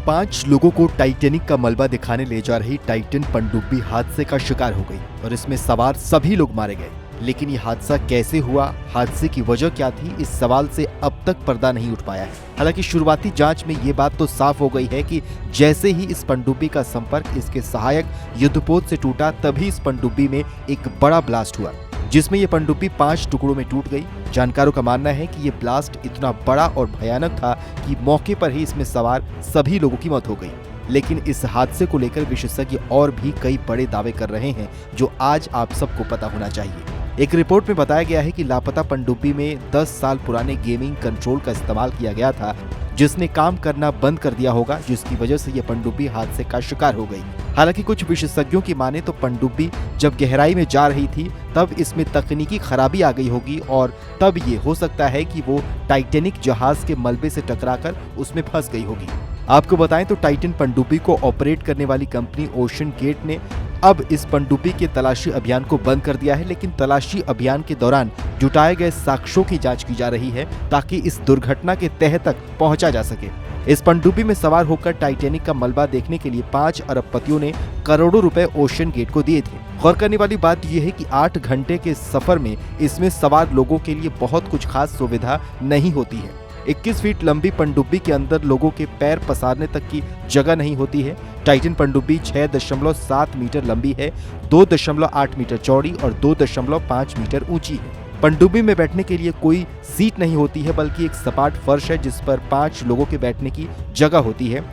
5 लोगों को टाइटैनिक का मलबा दिखाने ले जा रही टाइटन पनडुब्बी हादसे का शिकार हो गई और इसमें सवार सभी लोग मारे गए। लेकिन ये हादसा कैसे हुआ, हादसे की वजह क्या थी, इस सवाल से अब तक पर्दा नहीं उठ पाया है। हालांकि शुरुआती जांच में ये बात तो साफ हो गई है कि जैसे ही इस पनडुब्बी का संपर्क इसके सहायक युद्धपोत से टूटा, तभी इस पनडुब्बी में एक बड़ा ब्लास्ट हुआ, जिसमें ये पनडुब्बी 5 टुकड़ों में टूट गई। जानकारों का मानना है कि ये ब्लास्ट इतना बड़ा और भयानक था कि मौके पर ही इसमें सवार सभी लोगों की मौत हो गई। लेकिन इस हादसे को लेकर विशेषज्ञ और भी कई बड़े दावे कर रहे हैं, जो आज आप सबको पता होना चाहिए। एक रिपोर्ट में बताया गया है कि लापता पनडुब्बी में 10 साल पुराने गेमिंग कंट्रोल का इस्तेमाल किया गया था, जिसने काम करना बंद कर दिया होगा, जिसकी वजह से यह पनडुब्बी हादसे का शिकार हो गई। हालांकि कुछ विशेषज्ञों की माने तो पनडुब्बी जब गहराई में जा रही थी तब इसमें तकनीकी खराबी आ गई होगी और तब ये हो सकता है कि वो टाइटैनिक जहाज के मलबे से टकराकर उसमें फंस गई होगी। आपको बताएं तो टाइटन पनडुब्बी को ऑपरेट करने वाली कंपनी ओशन गेट ने अब इस पनडुब्बी के तलाशी अभियान को बंद कर दिया है, लेकिन तलाशी अभियान के दौरान जुटाए गए साक्ष्यों की जांच की जा रही है ताकि इस दुर्घटना के तह तक पहुंचा जा सके। इस पनडुब्बी में सवार होकर टाइटैनिक का मलबा देखने के लिए 5 अरबपतियों ने करोड़ों रुपए ओशन गेट को दिए थे। गौर करने वाली बात यह है कि 8 घंटे के सफर में इसमें सवार लोगों के लिए बहुत कुछ खास सुविधा नहीं होती है। 21 फीट लंबी पनडुब्बी के अंदर लोगों के पैर पसारने तक की जगह नहीं होती है। टाइटन पनडुब्बी 6.7 मीटर लंबी है, 2.8 मीटर चौड़ी और 2.5 मीटर ऊंची है। पनडुब्बी में बैठने के लिए कोई सीट नहीं होती है, बल्कि एक सपाट फर्श है जिस पर 5 लोगों के बैठने की जगह होती है।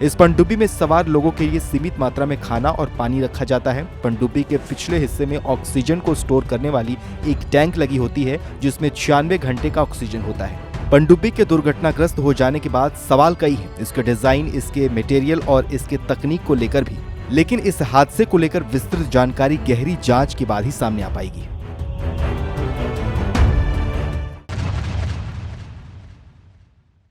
इस पनडुब्बी में सवार लोगों के लिए सीमित मात्रा में खाना और पानी रखा जाता है। पनडुब्बी के पिछले हिस्से में ऑक्सीजन को स्टोर करने वाली एक टैंक लगी होती है, जिसमें 96 घंटे का ऑक्सीजन होता है। पनडुब्बी के दुर्घटनाग्रस्त हो जाने के बाद सवाल कई हैं, इसके डिजाइन, इसके मटेरियल और इसके तकनीक को लेकर भी। लेकिन इस हादसे को लेकर विस्तृत जानकारी गहरी जांच के बाद ही सामने आ पाएगी।